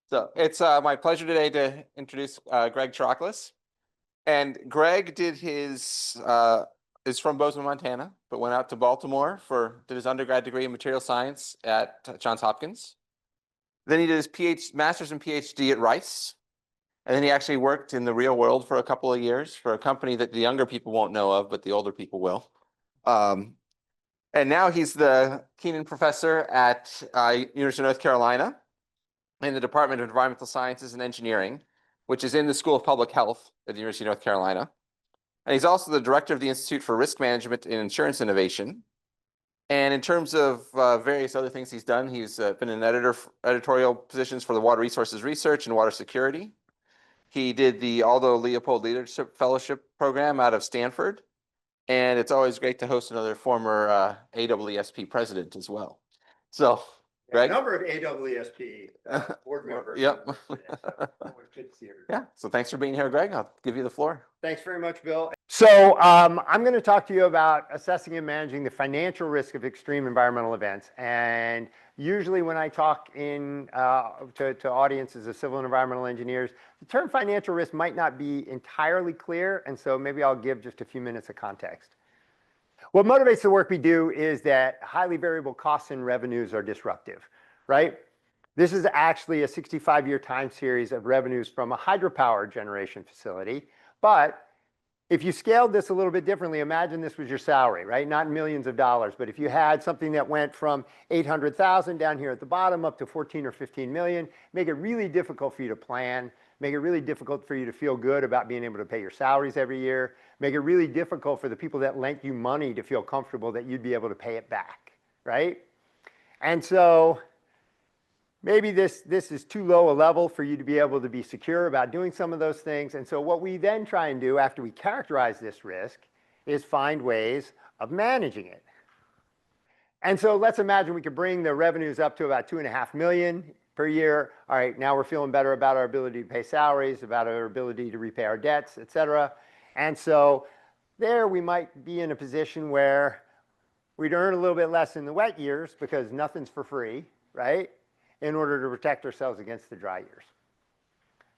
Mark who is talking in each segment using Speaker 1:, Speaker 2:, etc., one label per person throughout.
Speaker 1: So it's my pleasure today to introduce Greg Characklis. And Greg did is from Bozeman, Montana, but went out to Baltimore did his undergrad degree in material science at Johns Hopkins. Then he did his master's and PhD at Rice. And then he actually worked in the real world for a couple of years for a company that the younger people won't know of, but the older people will. And now he's the Keenan professor at University of North Carolina in the Department of Environmental Sciences and Engineering, which is in the School of Public Health at the University of North Carolina. And he's also the director of the Institute for Risk Management and Insurance Innovation. And in terms of various other things he's done, he's been in editorial positions for the Water Resources Research and Water Security. He did the Aldo Leopold Leadership Fellowship Program out of Stanford. And it's always great to host another former AWESP president as well. So, Greg?
Speaker 2: A number of AWESP board members.
Speaker 1: Yep.
Speaker 2: Good to see you.
Speaker 1: Yeah. So thanks for being here, Greg. I'll give you the floor.
Speaker 2: Thanks very much, Bill. So I'm going to talk to you about assessing and managing the financial risk of extreme environmental events. And usually when I talk to audiences of civil and environmental engineers, the term financial risk might not be entirely clear. And so maybe I'll give just a few minutes of context. What motivates the work we do is that highly variable costs and revenues are disruptive, right? This is actually a 65-year time series of revenues from a hydropower generation facility. But if you scaled this a little bit differently, imagine this was your salary, right? Not millions of dollars, but if you had something that went from 800,000 down here at the bottom up to 14 or 15 million, make it really difficult for you to plan, make it really difficult for you to feel good about being able to pay your salaries every year, make it really difficult for the people that lent you money to feel comfortable that you'd be able to pay it back, right? And so maybe this is too low a level for you to be able to be secure about doing some of those things. And so what we then try and do after we characterize this risk is find ways of managing it. And so let's imagine we could bring the revenues up to about 2.5 million per year. All right, now we're feeling better about our ability to pay salaries, about our ability to repay our debts, et cetera. And so there we might be in a position where we'd earn a little bit less in the wet years because nothing's for free, right? In order to protect ourselves against the dry years.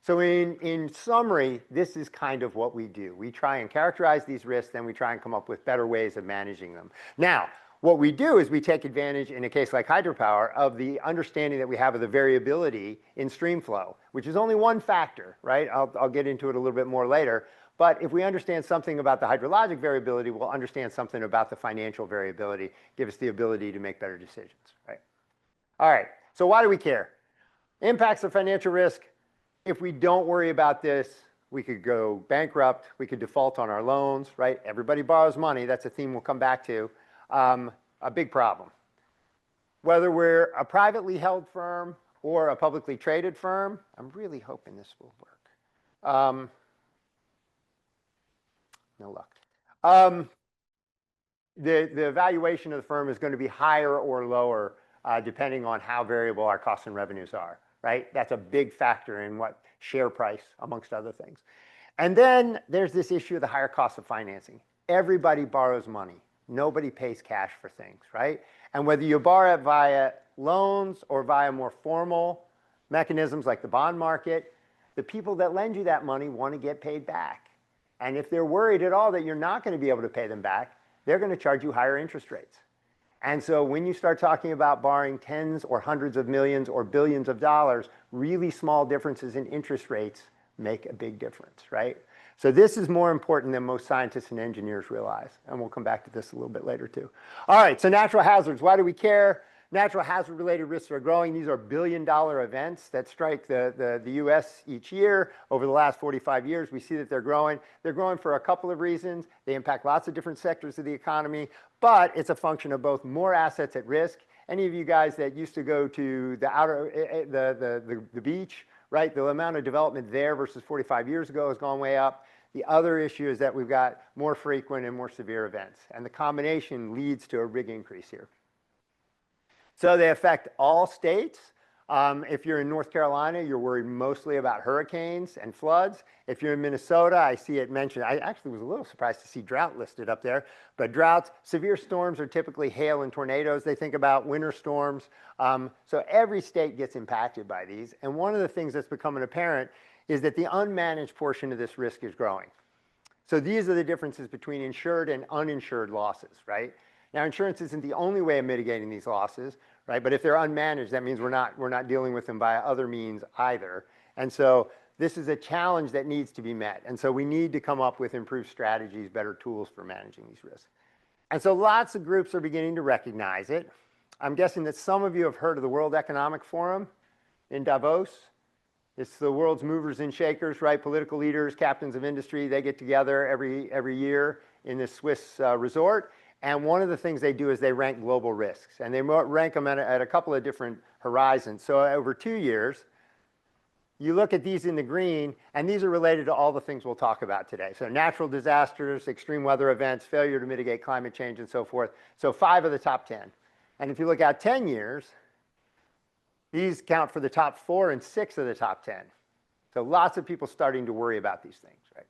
Speaker 2: So in summary, this is kind of what we do. We try and characterize these risks, then we try and come up with better ways of managing them. Now, what we do is we take advantage, in a case like hydropower, of the understanding that we have of the variability in stream flow, which is only one factor, right? I'll get into it a little bit more later. But if we understand something about the hydrologic variability, we'll understand something about the financial variability, give us the ability to make better decisions, right? All right, so why do we care? Impacts of financial risk. If we don't worry about this, we could go bankrupt, we could default on our loans, right? Everybody borrows money, that's a theme we'll come back to. A big problem. Whether we're a privately held firm or a publicly traded firm, I'm really hoping this will work. No luck. The valuation of the firm is going to be higher or lower depending on how variable our costs and revenues are, right? That's a big factor in what share price, amongst other things. And then there's this issue of the higher cost of financing. Everybody borrows money. Nobody pays cash for things, right? And whether you borrow it via loans or via more formal mechanisms like the bond market, the people that lend you that money want to get paid back. And if they're worried at all that you're not going to be able to pay them back, they're going to charge you higher interest rates. And so when you start talking about borrowing tens or hundreds of millions or billions of dollars, really small differences in interest rates make a big difference, right? So this is more important than most scientists and engineers realize. And we'll come back to this a little bit later too. All right, so natural hazards, why do we care? Natural hazard-related risks are growing. These are billion-dollar events that strike the US each year. Over the last 45 years, we see that they're growing. They're growing for a couple of reasons. They impact lots of different sectors of the economy, but it's a function of both more assets at risk. Any of you guys that used to go to the beach, right? The amount of development there versus 45 years ago has gone way up. The other issue is that we've got more frequent and more severe events, and the combination leads to a big increase here. So they affect all states. If you're in North Carolina, you're worried mostly about hurricanes and floods. If you're in Minnesota, I see it mentioned. I actually was a little surprised to see drought listed up there. But droughts, severe storms are typically hail and tornadoes. They think about winter storms. So every state gets impacted by these. And one of the things that's becoming apparent is that the unmanaged portion of this risk is growing. So these are the differences between insured and uninsured losses, right? Now, insurance isn't the only way of mitigating these losses, right? But if they're unmanaged, that means we're not dealing with them by other means either. And so this is a challenge that needs to be met. And so we need to come up with improved strategies, better tools for managing these risks. And so lots of groups are beginning to recognize it. I'm guessing that some of you have heard of the World Economic Forum in Davos. It's the world's movers and shakers, right? Political leaders, captains of industry, they get together every year in this Swiss resort. And one of the things they do is they rank global risks. And they rank them at a couple of different horizons. So over 2 years, you look at these in the green, and these are related to all the things we'll talk about today. So natural disasters, extreme weather events, failure to mitigate climate change, and so forth. So 5 of the top 10. And if you look at 10 years, these count for the top 4 and 6 of the top 10. So lots of people starting to worry about these things, right?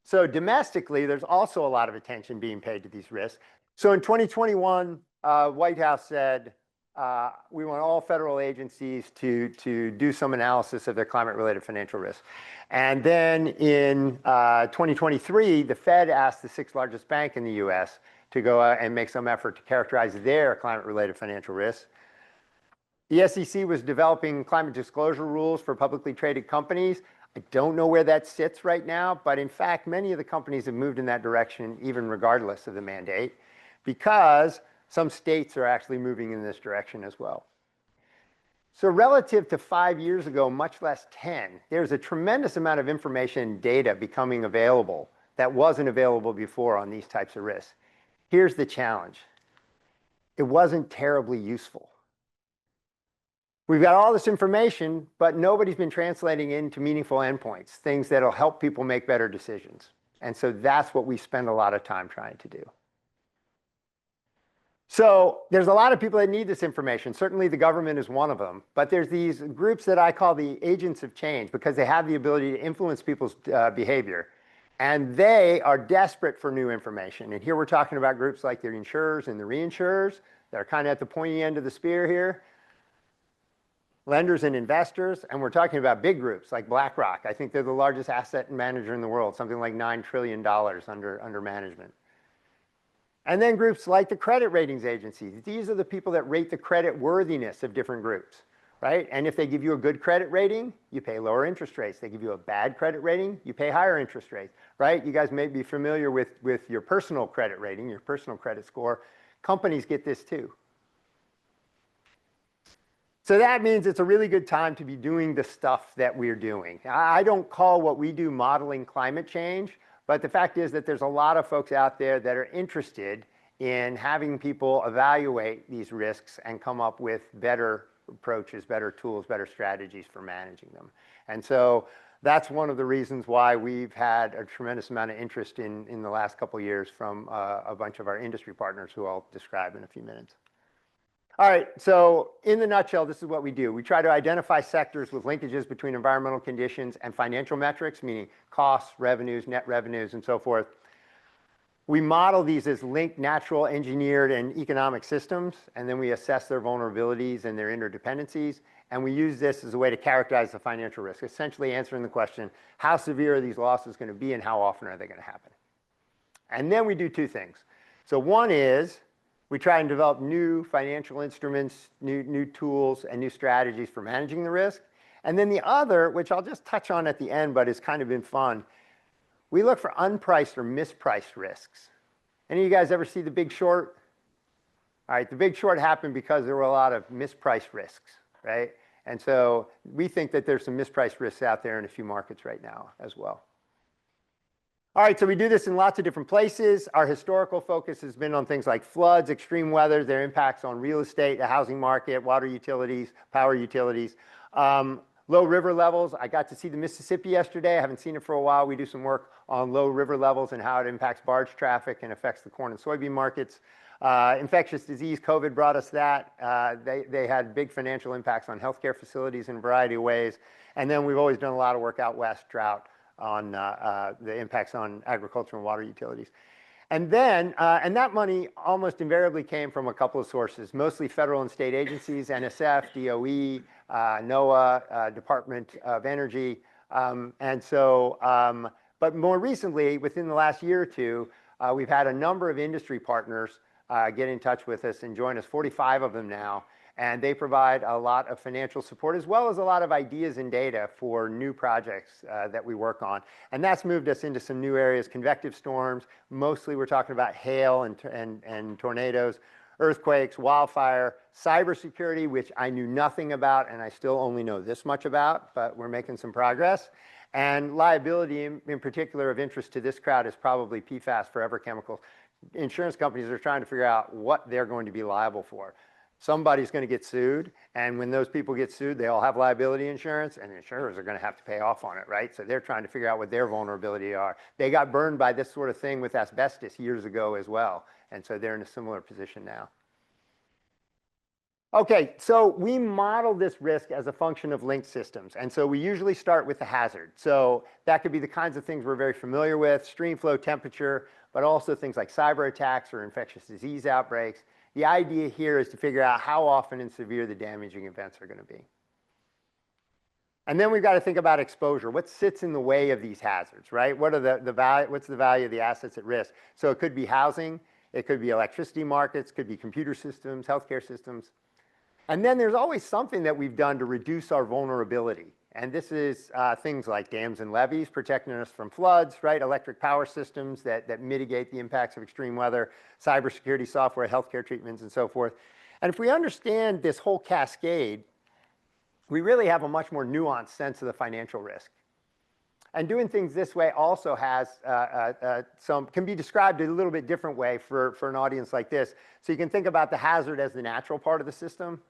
Speaker 2: So domestically, there's also a lot of attention being paid to these risks. So in 2021, White House said, we want all federal agencies to do some analysis of their climate-related financial risks. And then in 2023, the Fed asked the 6th largest bank in the US to go and make some effort to characterize their climate-related financial risks. The SEC was developing climate disclosure rules for publicly traded companies. I don't know where that sits right now, but in fact, many of the companies have moved in that direction, even regardless of the mandate, because some states are actually moving in this direction as well. So relative to 5 years ago, much less 10, there's a tremendous amount of information and data becoming available that wasn't available before on these types of risks. Here's the challenge. It wasn't terribly useful. We've got all this information, but nobody's been translating into meaningful endpoints, things that'll help people make better decisions. And so that's what we spend a lot of time trying to do. So there's a lot of people that need this information. Certainly the government is one of them, but there's these groups that I call the agents of change because they have the ability to influence people's behavior. And they are desperate for new information. And here we're talking about groups like the insurers and the reinsurers that are kind of at the pointy end of the spear here. Lenders and investors, and we're talking about big groups like BlackRock. I think they're the largest asset manager in the world, something like $9 trillion under management. And then groups like the credit ratings agencies. These are the people that rate the credit worthiness of different groups, right? And if they give you a good credit rating, you pay lower interest rates. They give you a bad credit rating, you pay higher interest rates, right? You guys may be familiar with your personal credit rating, your personal credit score. Companies get this too. So that means it's a really good time to be doing the stuff that we're doing. I don't call what we do modeling climate change, but the fact is that there's a lot of folks out there that are interested in having people evaluate these risks and come up with better approaches, better tools, better strategies for managing them. And so that's one of the reasons why we've had a tremendous amount of interest in the last couple of years from a bunch of our industry partners who I'll describe in a few minutes. All right, so in the nutshell, this is what we do. We try to identify sectors with linkages between environmental conditions and financial metrics, meaning costs, revenues, net revenues, and so forth. We model these as linked, natural, engineered, and economic systems, and then we assess their vulnerabilities and their interdependencies, and we use this as a way to characterize the financial risk, essentially answering the question, how severe are these losses going to be and how often are they going to happen? And then we do 2 things. So one is, we try and develop new financial instruments, new tools, and new strategies for managing the risk. And then the other, which I'll just touch on at the end, but it's kind of been fun, we look for unpriced or mispriced risks. Any of you guys ever see The Big Short? All right, The Big Short happened because there were a lot of mispriced risks, right? And so we think that there's some mispriced risks out there in a few markets right now as well. All right, so we do this in lots of different places. Our historical focus has been on things like floods, extreme weather, their impacts on real estate, the housing market, water utilities, power utilities. Low river levels. I got to see the Mississippi yesterday. I haven't seen it for a while. We do some work on low river levels and how it impacts barge traffic and affects the corn and soybean markets. Infectious disease, COVID brought us that. They had big financial impacts on healthcare facilities in a variety of ways. And then we've always done a lot of work out west, drought, on the impacts on agriculture and water utilities. And then, and that money almost invariably came from a couple of sources, mostly federal and state agencies, NSF, DOE, NOAA, Department of Energy. But more recently, within the last year or two, we've had a number of industry partners get in touch with us and join us, 45 of them now. And they provide a lot of financial support as well as a lot of ideas and data for new projects that we work on. And that's moved us into some new areas, convective storms. Mostly we're talking about hail and tornadoes, earthquakes, wildfire, cybersecurity, which I knew nothing about and I still only know this much about, but we're making some progress. And liability in particular of interest to this crowd is probably PFAS, forever chemicals. Insurance companies are trying to figure out what they're going to be liable for. Somebody's going to get sued, and when those people get sued, they all have liability insurance, and insurers are going to have to pay off on it, right? So they're trying to figure out what their vulnerability are. They got burned by this sort of thing with asbestos years ago as well, and so they're in a similar position now. Okay, so we model this risk as a function of linked systems, and so we usually start with the hazard. So that could be the kinds of things we're very familiar with, stream flow, temperature, but also things like cyber attacks or infectious disease outbreaks. The idea here is to figure out how often and severe the damaging events are going to be. And then we've got to think about exposure. What sits in the way of these hazards, right? What are what's the value of the assets at risk? So it could be housing, it could be electricity markets, could be computer systems, healthcare systems. And then there's always something that we've done to reduce our vulnerability. And this is things like dams and levees protecting us from floods, right? Electric power systems that mitigate the impacts of extreme weather, cybersecurity software, healthcare treatments, and so forth. And if we understand this whole cascade, we really have a much more nuanced sense of the financial risk. And doing things this way also has can be described in a little bit different way for an audience like this. So you can think about the hazard as the natural part of the system.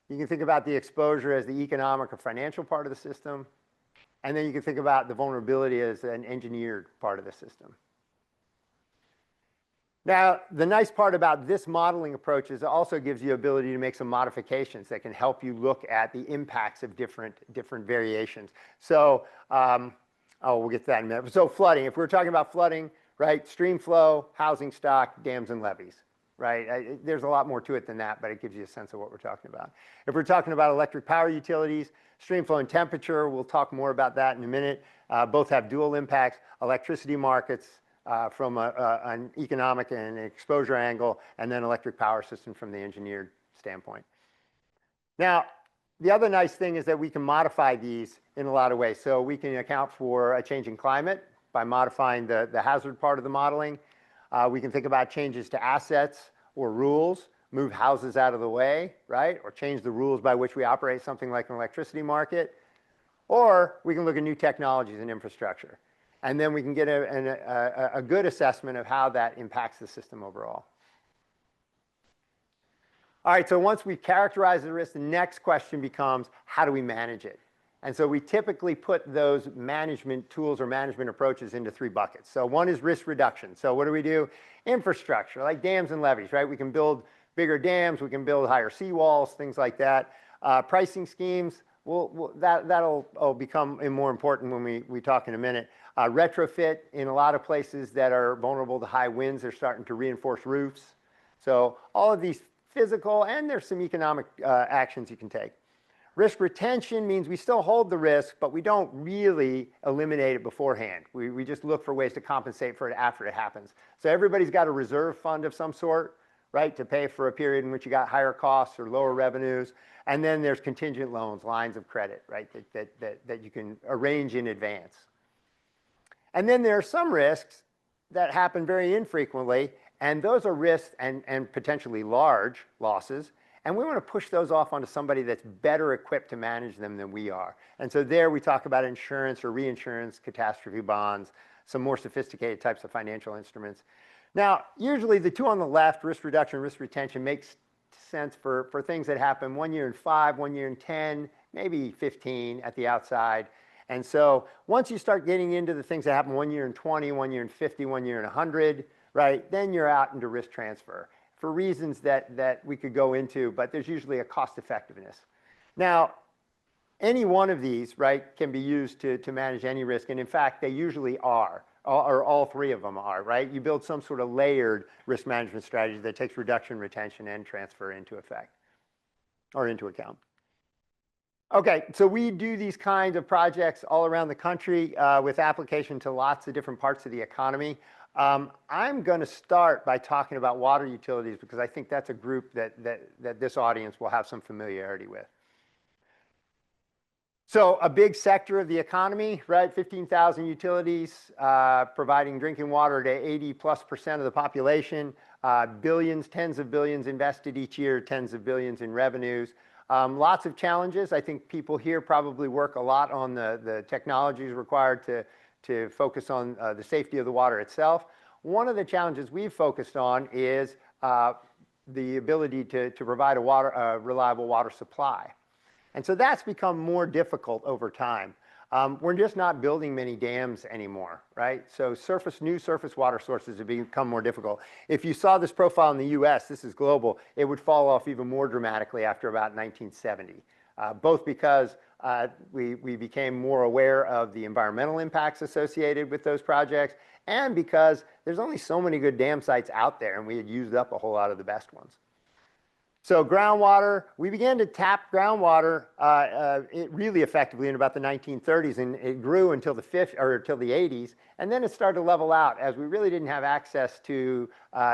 Speaker 2: You can think about the exposure as the economic or financial part of the system. And then you can think about the vulnerability as an engineered part of the system. Now, the nice part about this modeling approach is it also gives you the ability to make some modifications that can help you look at the impacts of different variations. So, we'll get to that in a minute. So flooding, if we're talking about flooding, right, stream flow, housing stock, dams and levees. Right? There's a lot more to it than that, but it gives you a sense of what we're talking about. If we're talking about electric power utilities, stream flow and temperature, we'll talk more about that in a minute. Both have dual impacts. Electricity markets from an economic and exposure angle, and then electric power system from the engineered standpoint. Now, the other nice thing is that we can modify these in a lot of ways. So we can account for a change in climate by modifying the hazard part of the modeling. We can think about changes to assets or rules, move houses out of the way, right? Or change the rules by which we operate something like an electricity market. Or we can look at new technologies and infrastructure. And then we can get a good assessment of how that impacts the system overall. All right, so once we've characterized the risk, the next question becomes, how do we manage it? And so we typically put those management tools or management approaches into three buckets. So one is risk reduction. So what do? Infrastructure, like dams and levees, right? We can build bigger dams, we can build higher seawalls, things like that. Pricing schemes, that'll become more important when we talk in a minute. Retrofit, in a lot of places that are vulnerable to high winds, they're starting to reinforce roofs. So all of these physical, and there's some economic actions you can take. Risk retention means we still hold the risk, but we don't really eliminate it beforehand. We just look for ways to compensate for it after it happens. So everybody's got a reserve fund of some sort, right, to pay for a period in which you got higher costs or lower revenues. And then there's contingent loans, lines of credit, right, that you can arrange in advance. And then there are some risks that happen very infrequently, and those are risks and potentially large losses. And we want to push those off onto somebody that's better equipped to manage them than we are. And so there we talk about insurance or reinsurance, catastrophe bonds, some more sophisticated types of financial instruments. Now, usually the two on the left, risk reduction, risk retention, makes sense for things that happen 1 year in 5, 1 year in 10, maybe 15 at the outside. And so once you start getting into the things that happen 1 year in 20, 1 year in 50, 1 year in 100, right, then you're out into risk transfer for reasons that we could go into, but there's usually a cost effectiveness. Now, any one of these, right, can be used to manage any risk, and in fact, they usually are, or all three of them are, right? You build some sort of layered risk management strategy that takes reduction, retention, and transfer into effect, or into account. Okay, so we do these kinds of projects all around the country with application to lots of different parts of the economy. I'm going to start by talking about water utilities because I think that's a group that this audience will have some familiarity with. So a big sector of the economy, right? 15,000 utilities providing drinking water to 80+% of the population, billions, tens of billions invested each year, tens of billions in revenues. Lots of challenges. I think people here probably work a lot on the technologies required to focus on the safety of the water itself. One of the challenges we've focused on is the ability to provide a reliable water supply. And so that's become more difficult over time. We're just not building many dams anymore, right? So new surface water sources have become more difficult. If you saw this profile in the US, this is global, it would fall off even more dramatically after about 1970, both because we became more aware of the environmental impacts associated with those projects, and because there's only so many good dam sites out there, and we had used up a whole lot of the best ones. So groundwater, we began to tap groundwater really effectively in about the 1930s, and it grew until the 80s, and then it started to level out as we really didn't have access to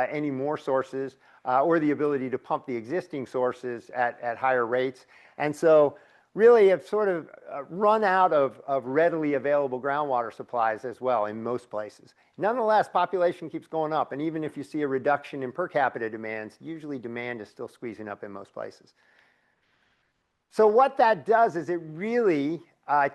Speaker 2: any more sources or the ability to pump the existing sources at higher rates. And so really have sort of run out of readily available groundwater supplies as well in most places. Nonetheless, population keeps going up, and even if you see a reduction in per capita demands, usually demand is still squeezing up in most places. So what that does is it really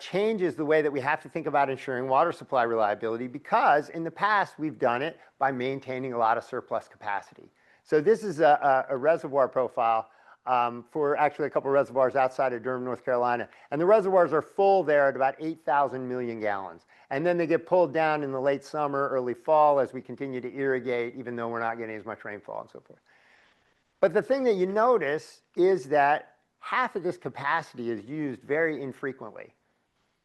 Speaker 2: changes the way that we have to think about ensuring water supply reliability, because in the past we've done it by maintaining a lot of surplus capacity. So this is a reservoir profile for actually a couple of reservoirs outside of Durham, North Carolina. And the reservoirs are full there at about 8,000 million gallons. And then they get pulled down in the late summer, early fall as we continue to irrigate, even though we're not getting as much rainfall and so forth. But the thing that you notice is that half of this capacity is used very infrequently.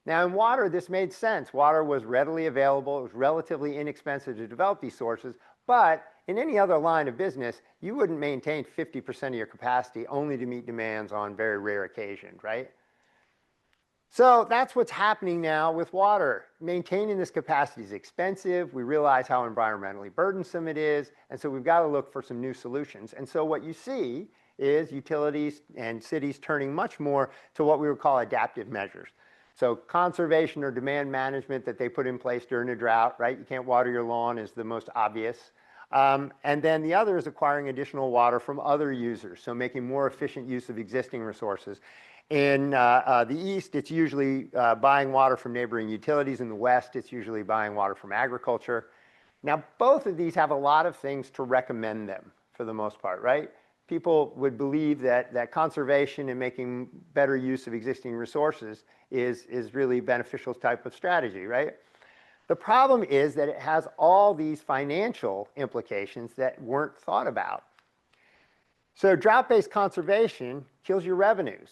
Speaker 2: Now in water, this made sense. Water was readily available. It was relatively inexpensive to develop these sources. But in any other line of business, you wouldn't maintain 50% of your capacity only to meet demands on very rare occasions, right? So that's what's happening now with water. Maintaining this capacity is expensive. We realize how environmentally burdensome it is. And so we've got to look for some new solutions. And so what you see is utilities and cities turning much more to what we would call adaptive measures. So conservation or demand management that they put in place during a drought, right? You can't water your lawn is the most obvious. And then the other is acquiring additional water from other users, so making more efficient use of existing resources. In the East, it's usually buying water from neighboring utilities. In the West, it's usually buying water from agriculture. Now, both of these have a lot of things to recommend them for the most part, right? People would believe that conservation and making better use of existing resources is really beneficial type of strategy, right? The problem is that it has all these financial implications that weren't thought about. So drought-based conservation kills your revenues,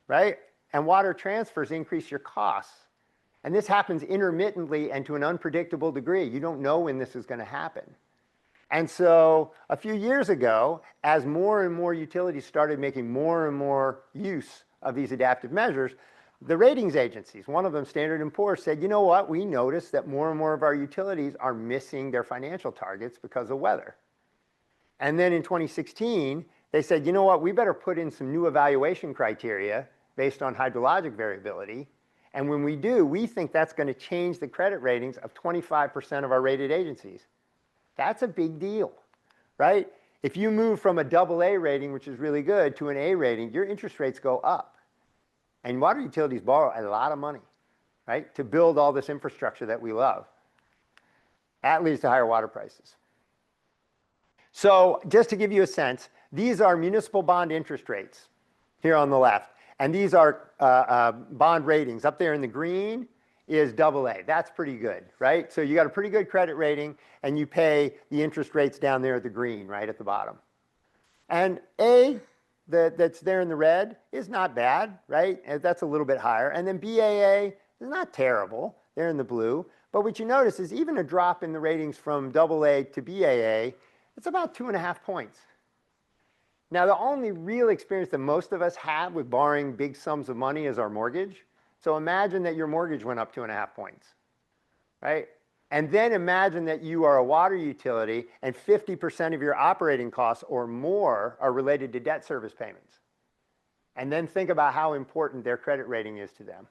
Speaker 2: right? And water transfers increase your costs. And this happens intermittently and to an unpredictable degree. You don't know when this is going to happen. And so a few years ago, as more and more utilities started making more and more use of these adaptive measures, the ratings agencies, one of them, Standard & Poor's, said, you know what, we noticed that more and more of our utilities are missing their financial targets because of weather. And then in 2016, they said, you know what, we better put in some new evaluation criteria based on hydrologic variability. And when we do, we think that's going to change the credit ratings of 25% of our rated agencies. That's a big deal, right? If you move from a AA rating, which is really good, to an A rating, your interest rates go up. And water utilities borrow a lot of money, right, to build all this infrastructure that we love. That leads to higher water prices. So just to give you a sense, these are municipal bond interest rates here on the left. And these are bond ratings. Up there in the green is AA. That's pretty good, right? So you got a pretty good credit rating, and you pay the interest rates down there at the green, right at the bottom. And A, that's there in the red, is not bad, right? And that's a little bit higher. And then BAA is not terrible. They're in the blue. But what you notice is even a drop in the ratings from AA to BAA, it's about 2.5 points. Now, the only real experience that most of us have with borrowing big sums of money is our mortgage. So imagine that your mortgage went up 2.5 points, right? And then imagine that you are a water utility and 50% of your operating costs or more are related to debt service payments. And then think about how important their credit rating is to them.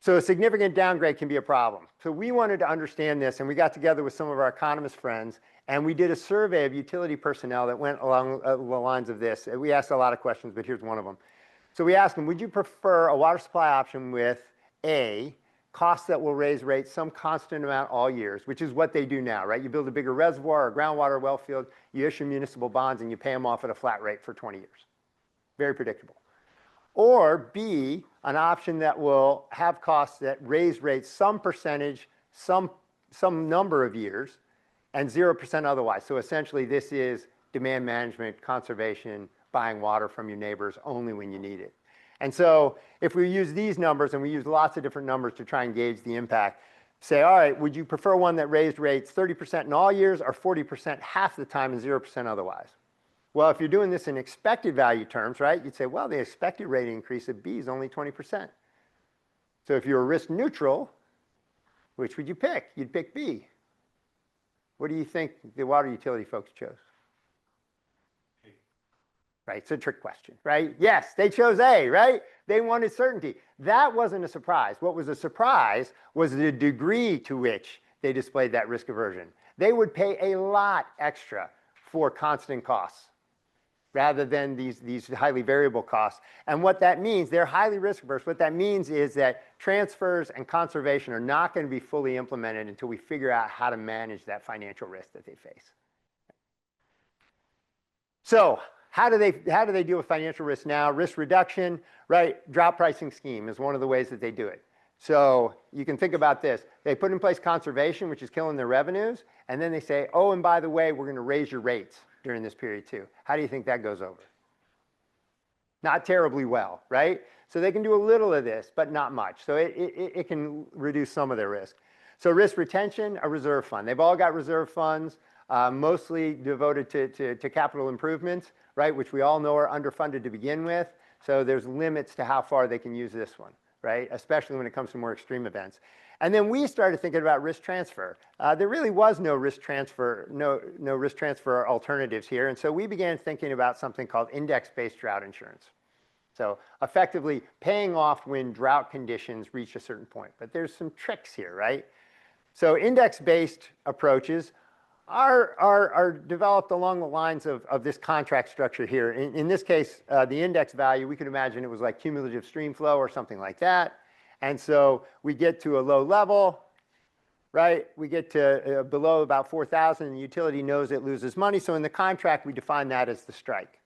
Speaker 2: So a significant downgrade can be a problem. So we wanted to understand this, and we got together with some of our economist friends, and we did a survey of utility personnel that went along the lines of this. We asked a lot of questions, but here's one of them. So we asked them, would you prefer a water supply option with A, costs that will raise rates some constant amount all years, which is what they do now, right? You build a bigger reservoir or groundwater well field, you issue municipal bonds, and you pay them off at a flat rate for 20 years. Very predictable. Or B, an option that will have costs that raise rates some percentage, some number of years, and 0% otherwise. So essentially, this is demand management, conservation, buying water from your neighbors only when you need it. And so if we use these numbers, and we use lots of different numbers to try and gauge the impact, say, all right, would you prefer one that raised rates 30% in all years or 40% half the time and 0% otherwise? Well, if you're doing this in expected value terms, right, you'd say, well, the expected rate increase of B is only 20%. So if you're risk neutral, which would you pick? You'd pick B. What do you think the water utility folks chose? Right, it's a trick question, right? Yes, they chose A, right? They wanted certainty. That wasn't a surprise. What was a surprise was the degree to which they displayed that risk aversion. They would pay a lot extra for constant costs rather than these highly variable costs. And what that means, they're highly risk averse. What that means is that transfers and conservation are not going to be fully implemented until we figure out how to manage that financial risk that they face. So how do they deal with financial risk now? Risk reduction, right? Drought pricing scheme is one of the ways that they do it. So you can think about this. They put in place conservation, which is killing their revenues, and then they say, oh, and by the way, we're going to raise your rates during this period too. How do you think that goes over? Not terribly well, right? So they can do a little of this, but not much. So it can reduce some of their risk. So risk retention, a reserve fund. They've all got reserve funds, mostly devoted to capital improvements, right, which we all know are underfunded to begin with. So there's limits to how far they can use this one, right, especially when it comes to more extreme events. And then we started thinking about risk transfer. There really was no risk transfer, no risk transfer alternatives here. And so we began thinking about something called index-based drought insurance. So effectively paying off when drought conditions reach a certain point. But there's some tricks here, right? So index-based approaches are developed along the lines of this contract structure here. In this case, the index value, we could imagine it was like cumulative stream flow or something like that. And so we get to a low level, right? We get to below about 4,000, and the utility knows it loses money. So in the contract, we define that as the strike.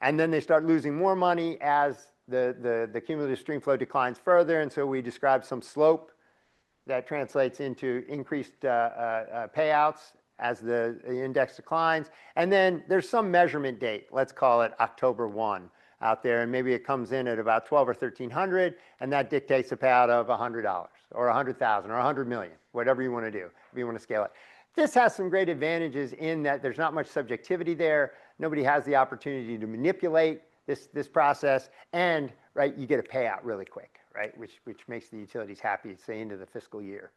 Speaker 2: And then they start losing more money as the cumulative stream flow declines further. And so we describe some slope that translates into increased payouts as the index declines. And then there's some measurement date. Let's call it October 1 out there. And maybe it comes in at about 12 or 1,300, and that dictates a payout of $100 or 100,000 or 100 million, whatever you want to do, if you want to scale it. This has some great advantages in that there's not much subjectivity there. Nobody has the opportunity to manipulate this process, and right, you get a payout really quick, right, which makes the utilities happy, say, into the fiscal year.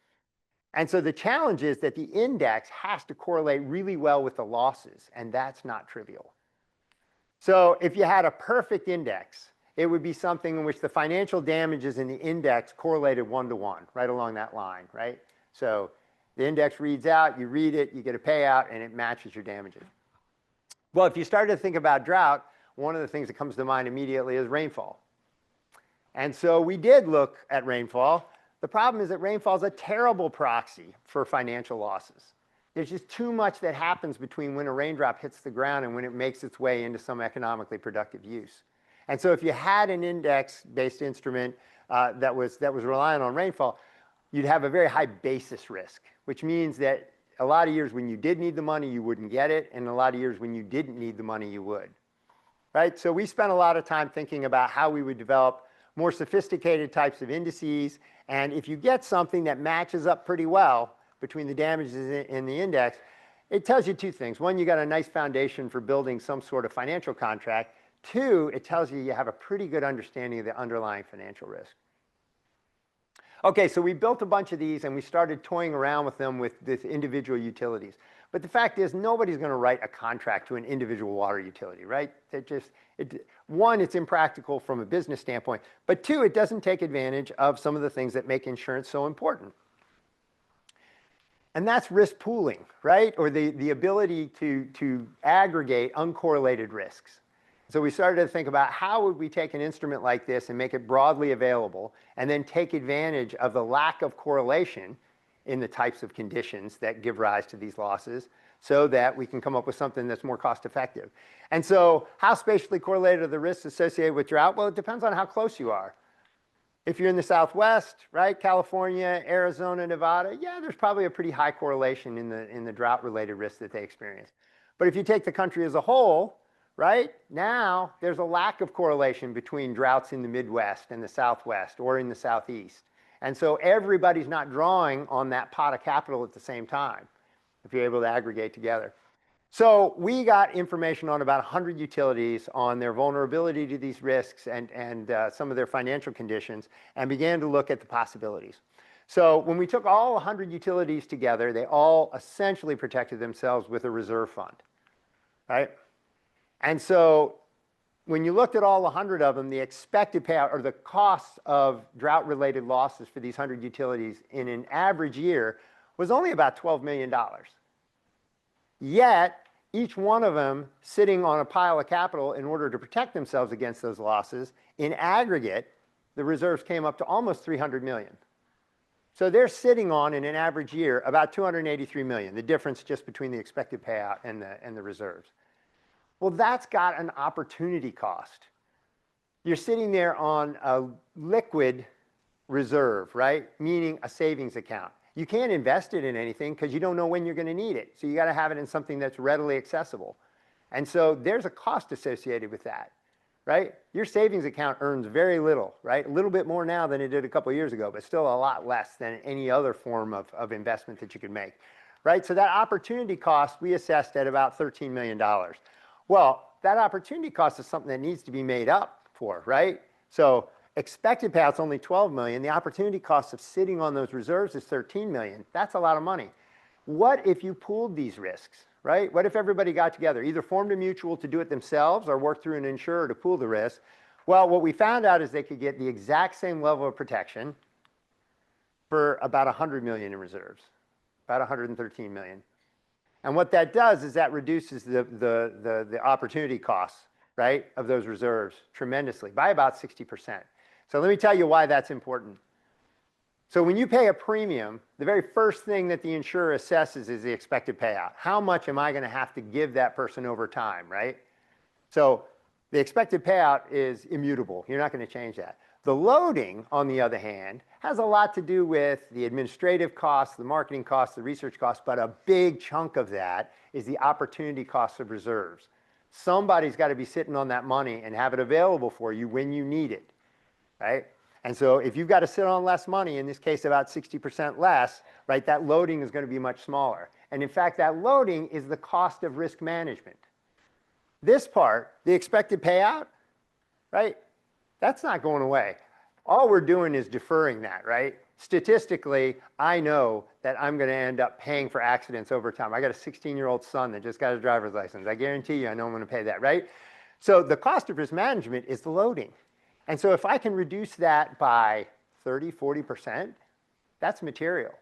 Speaker 2: And so the challenge is that the index has to correlate really well with the losses, and that's not trivial. So if you had a perfect index, it would be something in which the financial damages in the index correlated 1-to-1, right along that line, right? So the index reads out, you read it, you get a payout, and it matches your damages. Well, if you start to think about drought, one of the things that comes to mind immediately is rainfall. And so we did look at rainfall. The problem is that rainfall is a terrible proxy for financial losses. There's just too much that happens between when a raindrop hits the ground and when it makes its way into some economically productive use. And so if you had an index-based instrument that was reliant on rainfall, you'd have a very high basis risk, which means that a lot of years when you did need the money, you wouldn't get it, and a lot of years when you didn't need the money, you would. Right? So we spent a lot of time thinking about how we would develop more sophisticated types of indices, and if you get something that matches up pretty well between the damages in the index, it tells you two things. One, you got a nice foundation for building some sort of financial contract. Two, it tells you you have a pretty good understanding of the underlying financial risk. Okay, so we built a bunch of these and we started toying around with them with individual utilities. But the fact is, nobody's going to write a contract to an individual water utility, right? One, it's impractical from a business standpoint, but two, it doesn't take advantage of some of the things that make insurance so important. And that's risk pooling, right? Or the ability to aggregate uncorrelated risks. So we started to think about how would we take an instrument like this and make it broadly available and then take advantage of the lack of correlation in the types of conditions that give rise to these losses so that we can come up with something that's more cost effective. And so how spatially correlated are the risks associated with drought? Well, it depends on how close you are. If you're in the Southwest, right, California, Arizona, Nevada, yeah, there's probably a pretty high correlation in the drought-related risks that they experience. But if you take the country as a whole, right, now there's a lack of correlation between droughts in the Midwest and the Southwest or in the Southeast. And so everybody's not drawing on that pot of capital at the same time, if you're able to aggregate together. So we got information on about 100 utilities on their vulnerability to these risks and some of their financial conditions and began to look at the possibilities. So when we took all 100 utilities together, they all essentially protected themselves with a reserve fund, right? And so when you looked at all 100 of them, the expected payout or the cost of drought-related losses for these 100 utilities in an average year was only about $12 million. Yet, each one of them sitting on a pile of capital in order to protect themselves against those losses, in aggregate, the reserves came up to almost $300 million. So they're sitting on, in an average year, about $283 million, the difference just between the expected payout and the reserves. Well, that's got an opportunity cost. You're sitting there on a liquid reserve, right? Meaning a savings account. You can't invest it in anything because you don't know when you're going to need it. So you got to have it in something that's readily accessible. And so there's a cost associated with that, right? Your savings account earns very little, right? A little bit more now than it did a couple of years ago, but still a lot less than any other form of investment that you could make, right? So that opportunity cost we assessed at about $13 million. Well, that opportunity cost is something that needs to be made up for, right? So expected payout's only $12 million. The opportunity cost of sitting on those reserves is $13 million. That's a lot of money. What if you pooled these risks, right? What if everybody got together, either formed a mutual to do it themselves or worked through an insurer to pool the risk? Well, what we found out is they could get the exact same level of protection for about $100 million in reserves, about $113 million. And what that does is that reduces the opportunity costs, right, of those reserves tremendously by about 60%. So let me tell you why that's important. So when you pay a premium, the very first thing that the insurer assesses is the expected payout. How much am I going to have to give that person over time, right? So the expected payout is immutable. You're not going to change that. The loading, on the other hand, has a lot to do with the administrative costs, the marketing costs, the research costs, but a big chunk of that is the opportunity costs of reserves. Somebody's got to be sitting on that money and have it available for you when you need it, right? And so if you've got to sit on less money, in this case about 60% less, right, that loading is going to be much smaller. And in fact, that loading is the cost of risk management. This part, the expected payout, right, that's not going away. All we're doing is deferring that, right? Statistically, I know that I'm going to end up paying for accidents over time. I got a 16-year-old son that just got his driver's license. I guarantee you I know I'm going to pay that, right? So the cost of risk management is the loading. And so if I can reduce that by 30, 40%, that's material.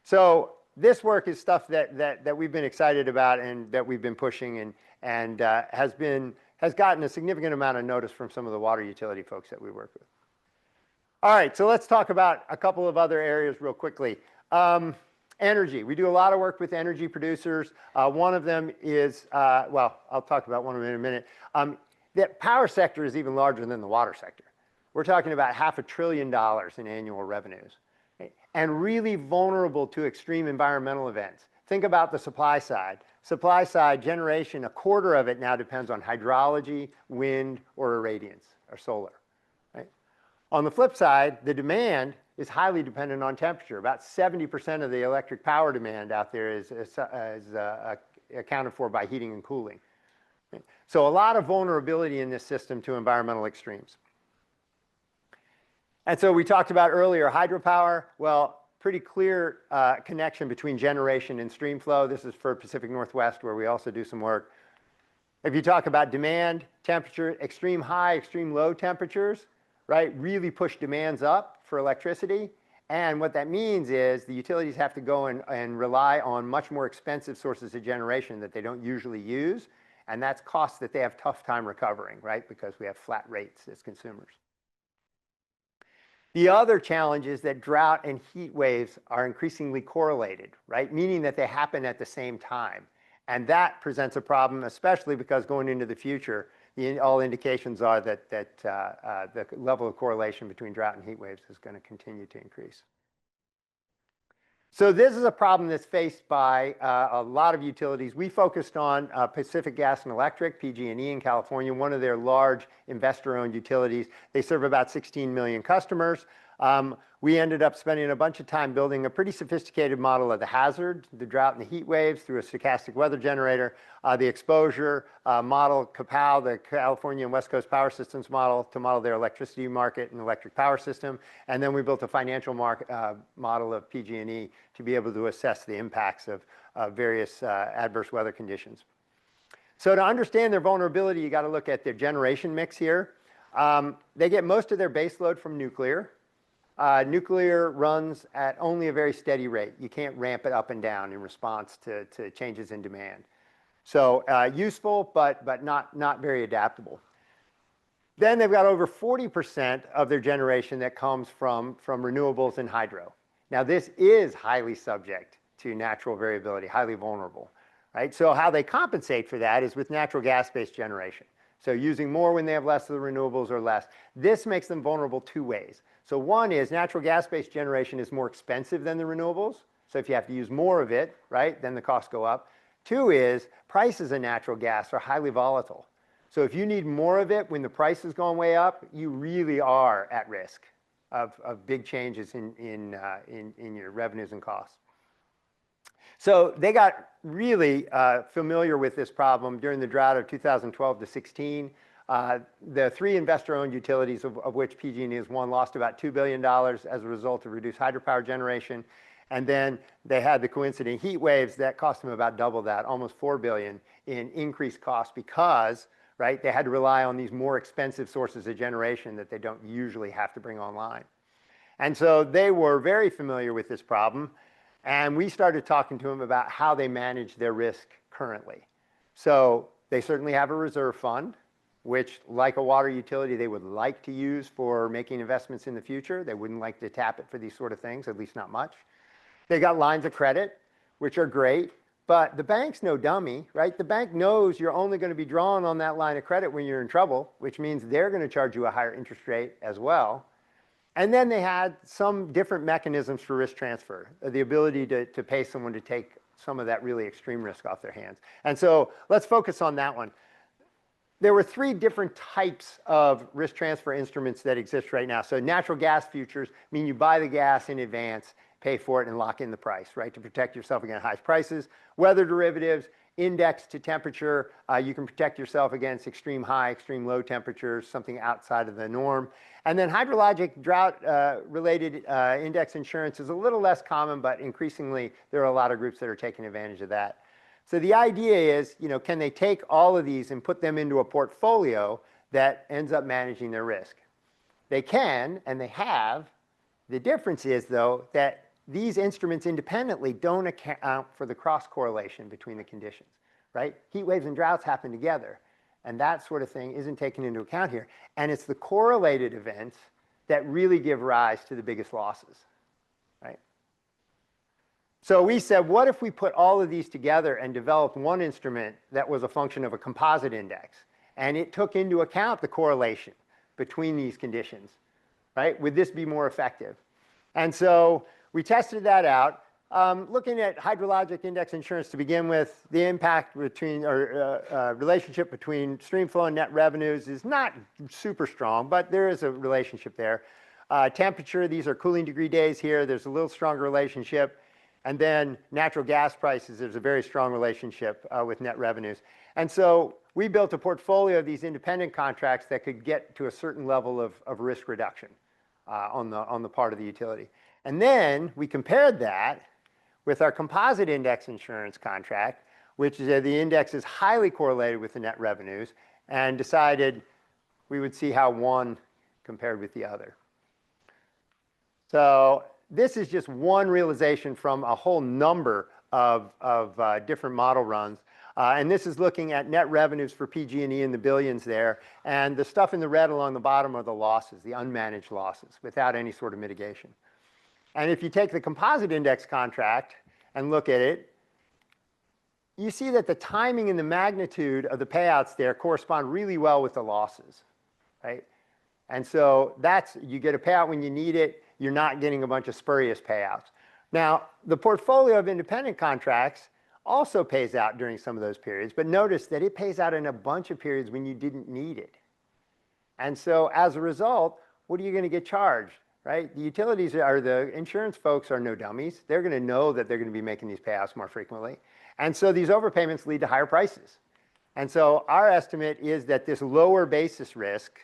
Speaker 2: So this work is stuff that we've been excited about and that we've been pushing and has gotten a significant amount of notice from some of the water utility folks that we work with. All right, so let's talk about a couple of other areas real quickly. Energy. We do a lot of work with energy producers. One of them is, well, I'll talk about one of them in a minute. The power sector is even larger than the water sector. We're talking about $500 billion in annual revenues, right? And really vulnerable to extreme environmental events. Think about the supply side. Supply side generation, a quarter of it now depends on hydrology, wind, or irradiance, or solar, right? On the flip side, the demand is highly dependent on temperature. About 70% of the electric power demand out there is accounted for by heating and cooling. Right? So a lot of vulnerability in this system to environmental extremes. And so we talked about earlier hydropower. Well, pretty clear connection between generation and stream flow. This is for Pacific Northwest, where we also do some work. If you talk about demand, temperature, extreme high, extreme low temperatures, right, really push demands up for electricity. And what that means is the utilities have to go and rely on much more expensive sources of generation that they don't usually use. And that's costs that they have tough time recovering, right, because we have flat rates as consumers. The other challenge is that drought and heat waves are increasingly correlated, right? Meaning that they happen at the same time. And that presents a problem, especially because going into the future, all indications are that the level of correlation between drought and heat waves is going to continue to increase. So this is a problem that's faced by a lot of utilities. We focused on Pacific Gas and Electric, PG&E in California, one of their large investor-owned utilities. They serve about 16 million customers. We ended up spending a bunch of time building a pretty sophisticated model of the hazard, the drought and the heat waves through a stochastic weather generator, the exposure model, CAPOW, the California and West Coast Power Systems model, to model their electricity market and electric power system. And then we built a financial model of PG&E to be able to assess the impacts of various adverse weather conditions. So to understand their vulnerability, you got to look at their generation mix here. They get most of their base load from nuclear. Nuclear runs at only a very steady rate. You can't ramp it up and down in response to changes in demand. So useful, but not very adaptable. Then they've got over 40% of their generation that comes from renewables and hydro. Now this is highly subject to natural variability, highly vulnerable, right? So how they compensate for that is with natural gas-based generation. So using more when they have less of the renewables or less. This makes them vulnerable two ways. So one is natural gas-based generation is more expensive than the renewables. So if you have to use more of it, right, then the costs go up. Two is prices of natural gas are highly volatile. So if you need more of it when the price is going way up, you really are at risk of big changes in your revenues and costs. So they got really familiar with this problem during the drought of 2012 to 16. The three investor-owned utilities, of which PG&E is one, lost about $2 billion as a result of reduced hydropower generation. And then they had the coincident heat waves that cost them about double that, almost $4 billion in increased costs because, right, they had to rely on these more expensive sources of generation that they don't usually have to bring online. And so they were very familiar with this problem. And we started talking to them about how they manage their risk currently. So they certainly have a reserve fund, which, like a water utility, they would like to use for making investments in the future. They wouldn't like to tap it for these sort of things, at least not much. They got lines of credit, which are great. But the bank's no dummy, right? The bank knows you're only going to be drawing on that line of credit when you're in trouble, which means they're going to charge you a higher interest rate as well. And then they had some different mechanisms for risk transfer, the ability to pay someone to take some of that really extreme risk off their hands. And so let's focus on that one. There were three different types of risk transfer instruments that exist right now. So natural gas futures mean you buy the gas in advance, pay for it, and lock in the price, right, to protect yourself against high prices. Weather derivatives, indexed to temperature. You can protect yourself against extreme high, extreme low temperatures, something outside of the norm. And then hydrologic drought-related index insurance is a little less common, but increasingly there are a lot of groups that are taking advantage of that. So the idea is, you know, can they take all of these and put them into a portfolio that ends up managing their risk? They can, and they have. The difference is, though, that these instruments independently don't account for the cross-correlation between the conditions, right? Heat waves and droughts happen together, and that sort of thing isn't taken into account here. And it's the correlated events that really give rise to the biggest losses, right? So we said, what if we put all of these together and developed one instrument that was a function of a composite index? and it took into account the correlation between these conditions, right? Would this be more effective? And so we tested that out. Looking at hydrologic index insurance to begin with, the impact between, or relationship between stream flow and net revenues is not super strong, but there is a relationship there. Temperature, these are cooling degree days here. There's a little stronger relationship. And then natural gas prices, there's a very strong relationship with net revenues. And so we built a portfolio of these independent contracts that could get to a certain level of risk reduction on the part of the utility. And then we compared that with our composite index insurance contract, which is the index is highly correlated with the net revenues, and decided we would see how one compared with the other. So this is just one realization from a whole number of different model runs. And this is looking at net revenues for PG&E in the billions there. And the stuff in the red along the bottom are the losses, the unmanaged losses, without any sort of mitigation. And if you take the composite index contract and look at it, you see that the timing and the magnitude of the payouts there correspond really well with the losses, right? And so that's, you get a payout when you need it. You're not getting a bunch of spurious payouts. Now, the portfolio of independent contracts also pays out during some of those periods, but notice that it pays out in a bunch of periods when you didn't need it. And so as a result, what are you going to get charged? Right? The utilities or the insurance folks are no dummies. They're going to know that they're going to be making these payouts more frequently. And so these overpayments lead to higher prices. And so our estimate is that this lower basis risk,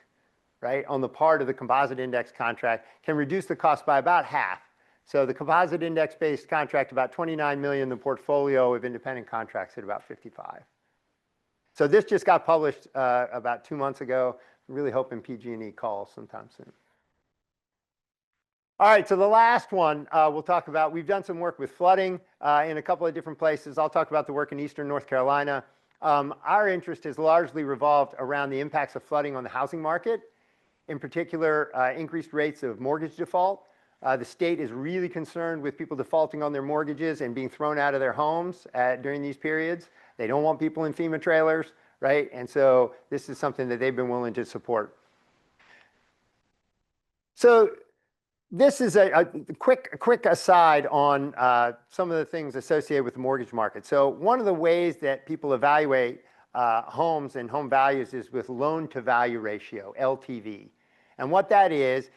Speaker 2: right, on the part of the composite index contract can reduce the cost by about half. So the composite index-based contract, about 29 million, the portfolio of independent contracts at about 55. So this just got published about 2 months ago. I'm really hoping PG&E calls sometime soon. All right, so the last one we'll talk about, we've done some work with flooding in a couple of different places. I'll talk about the work in eastern North Carolina. Our interest has largely revolved around the impacts of flooding on the housing market, in particular increased rates of mortgage default. The state is really concerned with people defaulting on their mortgages and being thrown out of their homes during these periods. They don't want people in FEMA trailers, right? And so this is something that they've been willing to support. So this is a quick aside on some of the things associated with the mortgage market. So one of the ways that people evaluate homes and home values is with loan to value ratio, LTV. And what that is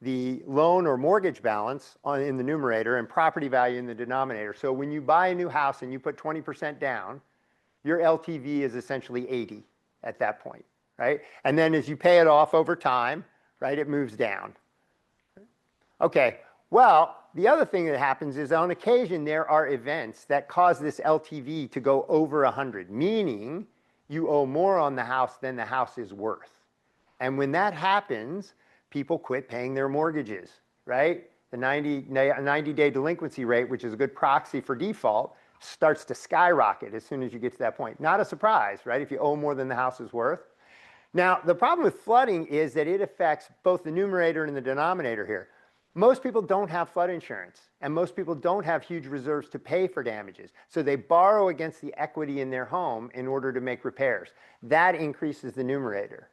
Speaker 2: the loan or mortgage balance in the numerator and property value in the denominator. So when you buy a new house and you put 20% down, your LTV is essentially 80 at that point, right? And then as you pay it off over time, right, it moves down. Okay, well, the other thing that happens is on occasion there are events that cause this LTV to go over 100, meaning you owe more on the house than the house is worth. And when that happens, people quit paying their mortgages, right? The 90-day delinquency rate, which is a good proxy for default, starts to skyrocket as soon as you get to that point. Not a surprise, right, if you owe more than the house is worth. Now, the problem with flooding is that it affects both the numerator and the denominator here. Most people don't have flood insurance, and most people don't have huge reserves to pay for damages. So they borrow against the equity in their home in order to make repairs. That increases the numerator.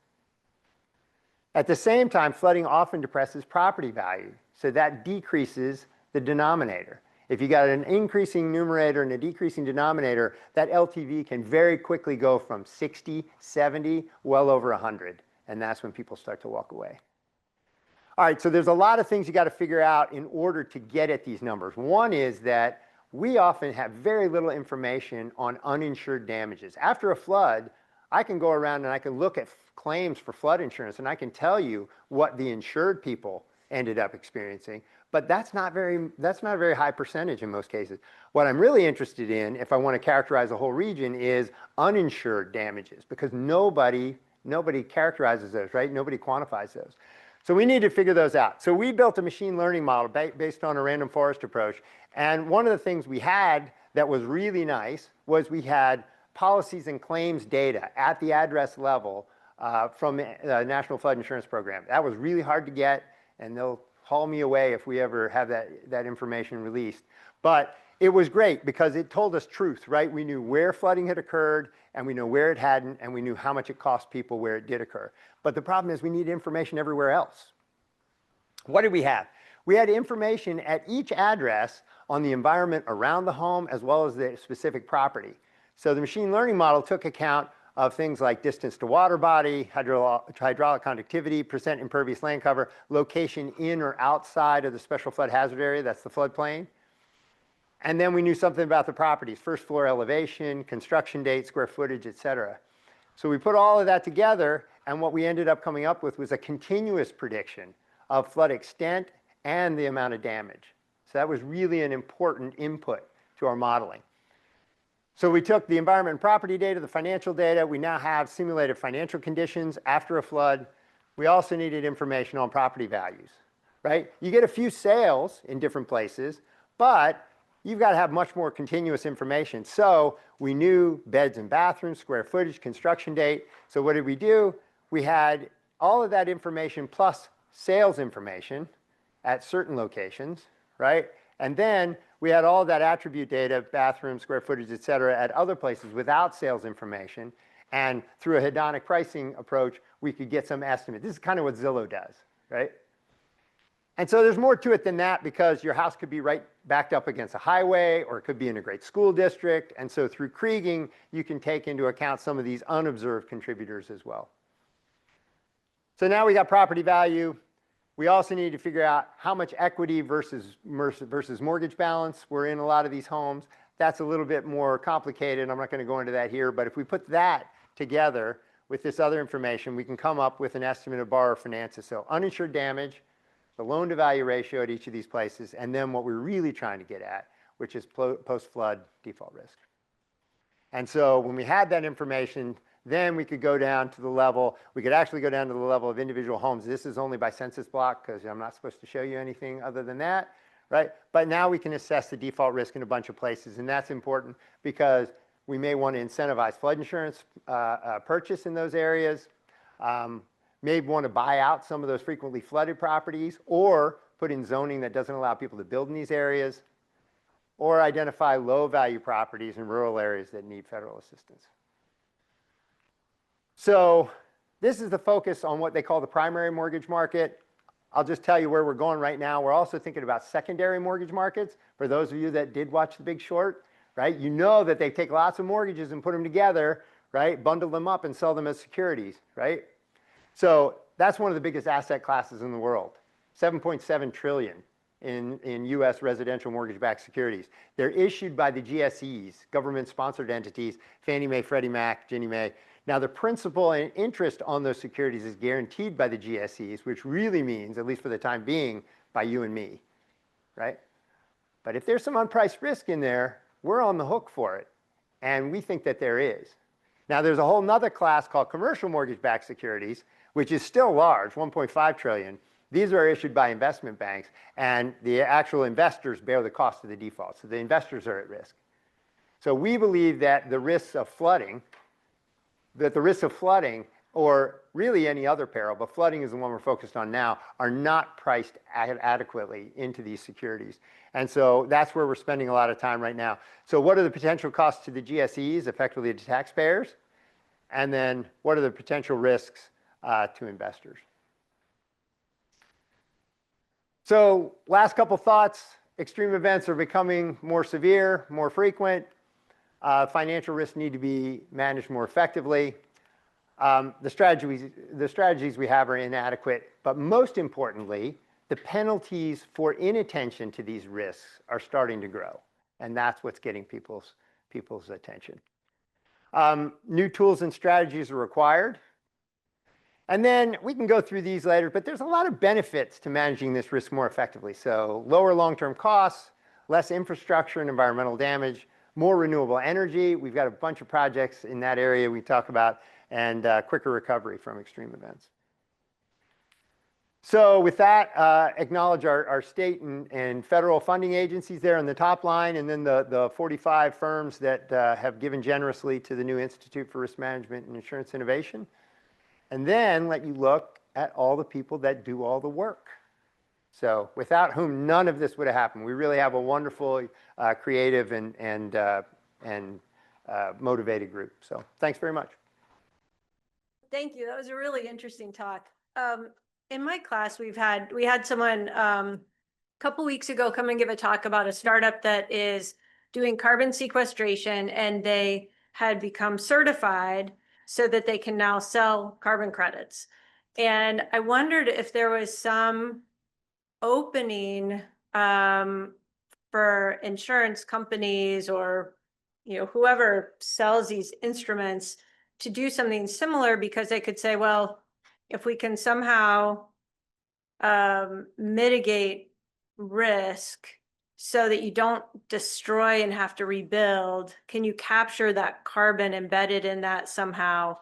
Speaker 2: At the same time, flooding often depresses property value, so that decreases the denominator. If you got an increasing numerator and a decreasing denominator, that LTV can very quickly go from 60, 70, well over 100, and that's when people start to walk away. All right, so there's a lot of things you got to figure out in order to get at these numbers. One is that we often have very little information on uninsured damages. After a flood, I can go around and I can look at claims for flood insurance and I can tell you what the insured people ended up experiencing, but that's not a very high percentage in most cases. What I'm really interested in, if I want to characterize a whole region, is uninsured damages, because nobody characterizes those, right? Nobody quantifies those. So we need to figure those out. So we built a machine learning model based on a random forest approach. And one of the things we had that was really nice was we had policies and claims data at the address level from the National Flood Insurance Program. That was really hard to get, and they'll haul me away if we ever have that information released. But it was great because it told us truth, right? We knew where flooding had occurred, and we knew where it hadn't, and we knew how much it cost people where it did occur. But the problem is we need information everywhere else. What did we have? We had information at each address on the environment around the home as well as the specific property. So the machine learning model took account of things like distance to water body, hydraulic conductivity, percent impervious land cover, location in or outside of the special flood hazard area, that's the floodplain. And then we knew something about the properties, first floor elevation, construction date, square footage, et cetera. So we put all of that together, and what we ended up coming up with was a continuous prediction of flood extent and the amount of damage. So that was really an important input to our modeling. So we took the environment and property data, the financial data. We now have simulated financial conditions after a flood. We also needed information on property values, right? You get a few sales in different places, but you've got to have much more continuous information. So we knew beds and bathrooms, square footage, construction date. So what did we do? We had all of that information plus sales information at certain locations, right? And then we had all of that attribute data, bathroom, square footage, et cetera, at other places without sales information. And through a hedonic pricing approach, we could get some estimate. This is kind of what Zillow does, right? And so there's more to it than that because your house could be right backed up against a highway, or it could be in a great school district. And so through kriging, you can take into account some of these unobserved contributors as well. So now we got property value. We also need to figure out how much equity versus mortgage balance were in a lot of these homes. That's a little bit more complicated. I'm not going to go into that here, but if we put that together with this other information, we can come up with an estimate of borrower finances. So uninsured damage, the loan to value ratio at each of these places, and then what we're really trying to get at, which is post-flood default risk. And so when we had that information, then we could go down to the level, we could actually go down to the level of individual homes. This is only by census block because I'm not supposed to show you anything other than that, right? But now we can assess the default risk in a bunch of places, and that's important because we may want to incentivize flood insurance purchase in those areas, may want to buy out some of those frequently flooded properties, or put in zoning that doesn't allow people to build in these areas, or identify low value properties in rural areas that need federal assistance. So this is the focus on what they call the primary mortgage market. I'll just tell you where we're going right now. We're also thinking about secondary mortgage markets. For those of you that did watch The Big Short, right? You know that they take lots of mortgages and put them together, right? Bundle them up and sell them as securities, right? So that's one of the biggest asset classes in the world. 7.7 trillion in US residential mortgage-backed securities. They're issued by the GSEs, government-sponsored entities, Fannie Mae, Freddie Mac, Ginnie Mae. Now, the principal and interest on those securities is guaranteed by the GSEs, which really means, at least for the time being, by you and me, right? But if there's some unpriced risk in there, we're on the hook for it, and we think that there is. Now, there's a whole nother class called commercial mortgage-backed securities, which is still large, 1.5 trillion. These are issued by investment banks, and the actual investors bear the cost of the default, so the investors are at risk. So we believe that the risks of flooding, or really any other peril, but flooding is the one we're focused on now, are not priced adequately into these securities. And so that's where we're spending a lot of time right now. So what are the potential costs to the GSEs, effectively to taxpayers? And then what are the potential risks to investors? So last couple thoughts. Extreme events are becoming more severe, more frequent. Financial risks need to be managed more effectively. The strategies we have are inadequate, but most importantly, the penalties for inattention to these risks are starting to grow, and that's what's getting people's attention. New tools and strategies are required. And then we can go through these later, but there's a lot of benefits to managing this risk more effectively. So lower long-term costs, less infrastructure and environmental damage, more renewable energy. We've got a bunch of projects in that area we talk about, and quicker recovery from extreme events. So with that, acknowledge our state and federal funding agencies there on the top line, and then the 45 firms that have given generously to the new Institute for Risk Management and Insurance Innovation. And then let you look at all the people that do all the work. So without whom none of this would have happened. We really have a wonderful, creative and motivated group. So thanks very much.
Speaker 3: Thank you. That was a really interesting talk. In my class, we had someone a couple weeks ago come and give a talk about a startup that is doing carbon sequestration, and they had become certified so that they can now sell carbon credits. And I wondered if there was some opening for insurance companies or whoever sells these instruments to do something similar, because they could say, well, if we can somehow mitigate risk so that you don't destroy and have to rebuild, can you capture that carbon embedded in that somehow?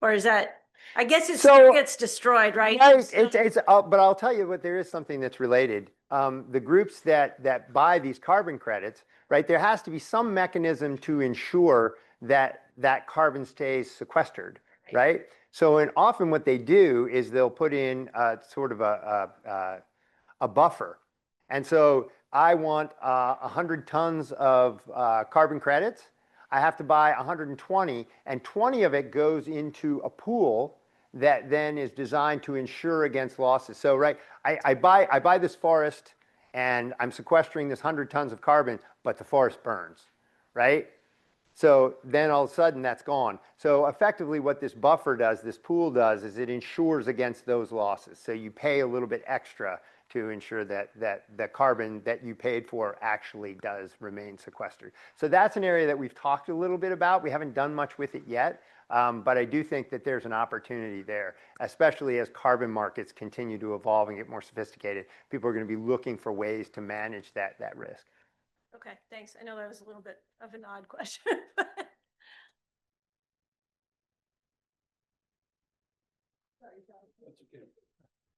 Speaker 3: Or is that, I guess it still gets destroyed, right?
Speaker 2: Right. But I'll tell you what, there is something that's related. The groups that buy these carbon credits, right, there has to be some mechanism to ensure that carbon stays sequestered, right? So often what they do is they'll put in sort of a buffer. And so I want 100 tons of carbon credits. I have to buy 120, and 20 of it goes into a pool that then is designed to insure against losses. So, right, I buy this forest and I'm sequestering this 100 tons of carbon, but the forest burns, right? So then all of a sudden that's gone. So effectively what this buffer does, this pool does, is it insures against those losses. So you pay a little bit extra to ensure that the carbon that you paid for actually does remain sequestered. So that's an area that we've talked a little bit about. We haven't done much with it yet, but I do think that there's an opportunity there, especially as carbon markets continue to evolve and get more sophisticated. People are going to be looking for ways to manage that risk.
Speaker 3: Okay, thanks. I know that was a little bit of an odd question.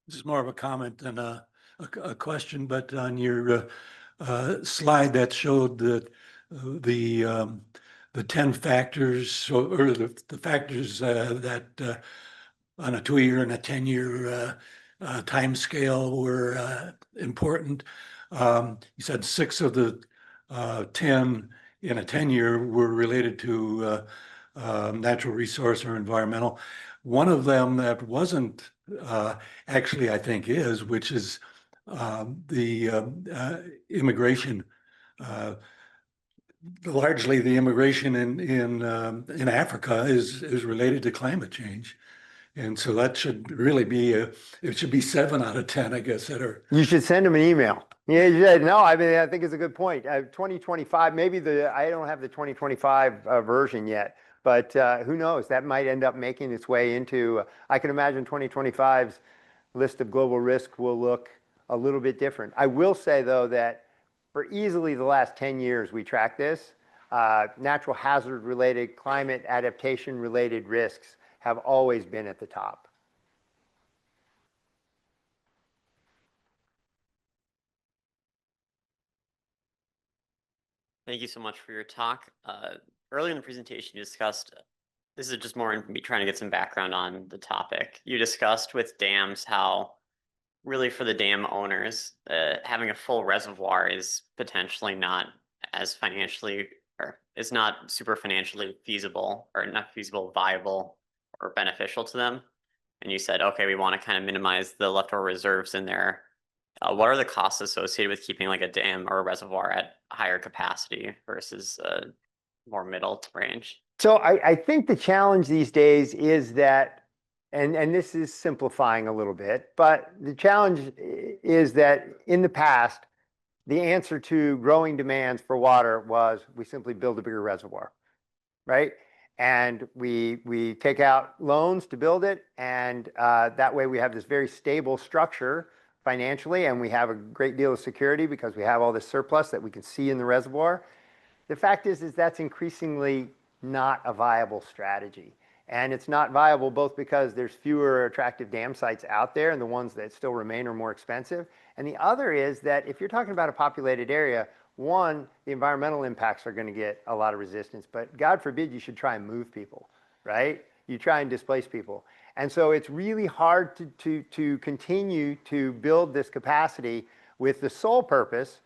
Speaker 4: This is more of a comment than a question, but on your slide that showed that the 10 factors or the factors that on a 2-year and a 10-year time scale were important. You said 6 of the 10 in a 10-year were related to natural resource or environmental. One of them that wasn't actually, I think, which is the immigration. Largely, the immigration in Africa is related to climate change. And so that should really be it should be 7 out of 10, I guess, that are.
Speaker 2: You should send them an email. Yeah, you should. No, I mean, I think it's a good point. 2025, maybe I don't have the 2025 version yet, but who knows? That might end up making its way into, I can imagine 2025's list of global risk will look a little bit different. I will say, though, that for easily the last 10 years we track this, natural hazard related, climate adaptation related risks have always been at the top.
Speaker 5: Thank you so much for your talk. Earlier in the presentation, you discussed, this is just more me trying to get some background on the topic. You discussed with dams how really for the dam owners, having a full reservoir is potentially not as financially, or is not super financially feasible, or not feasible, viable, or beneficial to them. And you said, okay, we want to kind of minimize the leftover reserves in there. What are the costs associated with keeping like a dam or a reservoir at higher capacity versus more middle range?
Speaker 2: So I think the challenge these days is that, and this is simplifying a little bit, but the challenge is that in the past, the answer to growing demands for water was we simply build a bigger reservoir, right? And we take out loans to build it, and that way we have this very stable structure financially, and we have a great deal of security because we have all this surplus that we can see in the reservoir. The fact is that's increasingly not a viable strategy. And it's not viable both because there's fewer attractive dam sites out there, and the ones that still remain are more expensive. And the other is that if you're talking about a populated area, one, the environmental impacts are going to get a lot of resistance, but God forbid you should try and move people, right? you try and displace people. And so it's really hard to continue to build this capacity with the sole purpose,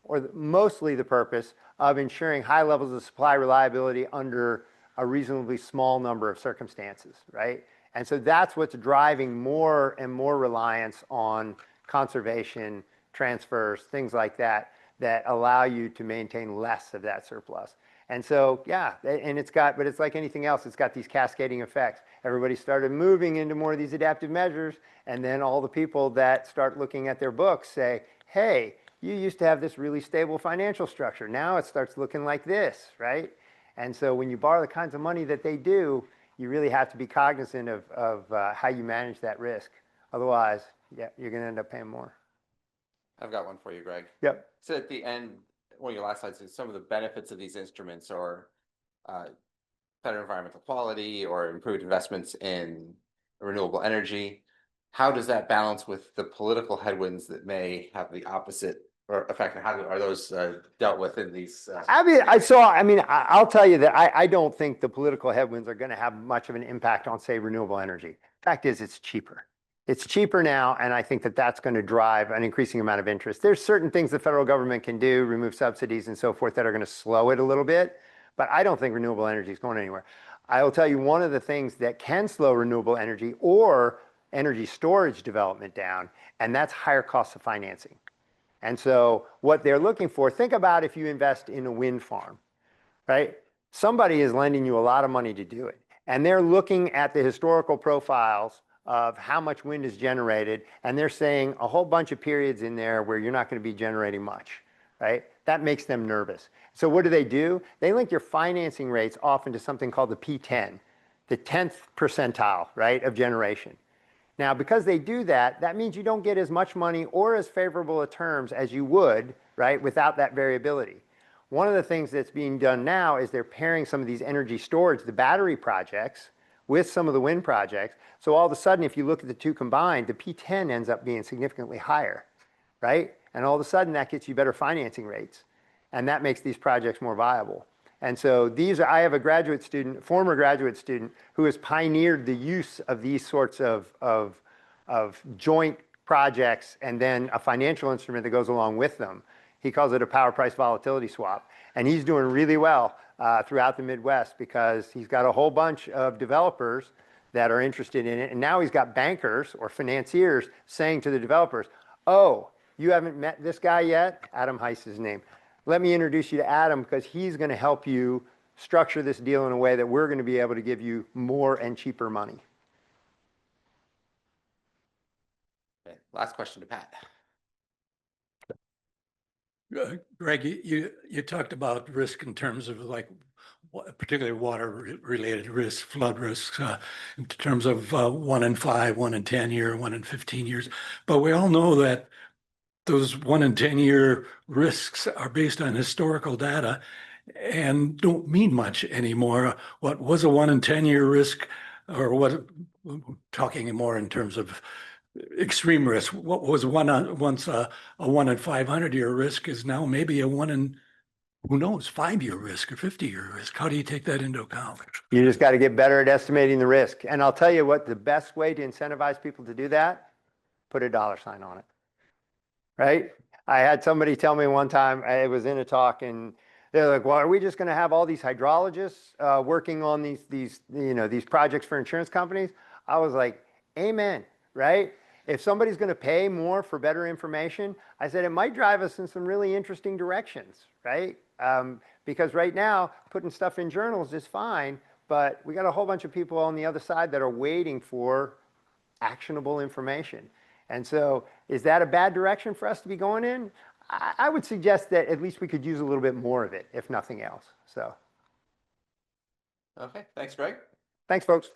Speaker 2: or mostly the purpose, of ensuring high levels of supply reliability under a reasonably small number of circumstances, right? And so that's what's driving more and more reliance on conservation, transfers, things like that, that allow you to maintain less of that surplus. And so, yeah, and but it's like anything else, it's got these cascading effects. Everybody started moving into more of these adaptive measures, and then all the people that start looking at their books say, hey, you used to have this really stable financial structure. Now it starts looking like this, right? And so when you borrow the kinds of money that they do, you really have to be cognizant of how you manage that risk. Otherwise, yeah, you're going to end up paying more.
Speaker 1: I've got one for you, Greg.
Speaker 2: Yep.
Speaker 1: So at the end, one of your last slides is some of the benefits of these instruments are better environmental quality or improved investments in renewable energy. How does that balance with the political headwinds that may have the opposite or effect? How are those dealt with in these?
Speaker 2: I'll tell you that I don't think the political headwinds are going to have much of an impact on, say, renewable energy. Fact is, it's cheaper. It's cheaper now, and I think that that's going to drive an increasing amount of interest. There's certain things the federal government can do, remove subsidies and so forth, that are going to slow it a little bit, but I don't think renewable energy is going anywhere. I will tell you one of the things that can slow renewable energy or energy storage development down, and that's higher costs of financing. And so what they're looking for, think about if you invest in a wind farm, right? Somebody is lending you a lot of money to do it, and they're looking at the historical profiles of how much wind is generated, and they're saying a whole bunch of periods in there where you're not going to be generating much, right? That makes them nervous. So what do? They link your financing rates often to something called the P10, the 10th percentile, right, of generation. Now, because they do that, that means you don't get as much money or as favorable a terms as you would, right, without that variability. One of the things that's being done now is they're pairing some of these energy storage, the battery projects, with some of the wind projects. So all of a sudden, if you look at the two combined, the P10 ends up being significantly higher, right? And all of a sudden, that gets you better financing rates. And that makes these projects more viable. And so I have a former graduate student, who has pioneered the use of these sorts of joint projects and then a financial instrument that goes along with them. He calls it a power price volatility swap. And he's doing really well throughout the Midwest because he's got a whole bunch of developers that are interested in it. And now he's got bankers or financiers saying to the developers, oh, you haven't met this guy yet? Adam Heiss is his name. Let me introduce you to Adam because he's going to help you structure this deal in a way that we're going to be able to give you more and cheaper money.
Speaker 1: Okay. Last question to Pat.
Speaker 4: Greg, you talked about risk in terms of like particularly water related risks, flood risks, in terms of 1 in 5, 1 in 10 year, 1 in 15 years. But we all know that those 1 in 10 year risks are based on historical data and don't mean much anymore. What was a 1 in 10 year risk, or what, talking more in terms of extreme risk, what was once a 1 in 500 year risk is now maybe a 1 in, who knows, 5-year risk or 50-year risk. How do you take that into account?
Speaker 2: You just got to get better at estimating the risk. And I'll tell you what, the best way to incentivize people to do that, put a dollar sign on it, right? I had somebody tell me one time, I was in a talk, and they're like, well, are we just going to have all these hydrologists working on these projects for insurance companies? I was like, amen, right? If somebody's going to pay more for better information, I said it might drive us in some really interesting directions, right? Because right now, putting stuff in journals is fine, but we got a whole bunch of people on the other side that are waiting for actionable information. And so is that a bad direction for us to be going in? I would suggest that at least we could use a little bit more of it, if nothing else. So.
Speaker 1: Okay, thanks, Greg.
Speaker 2: Thanks, folks.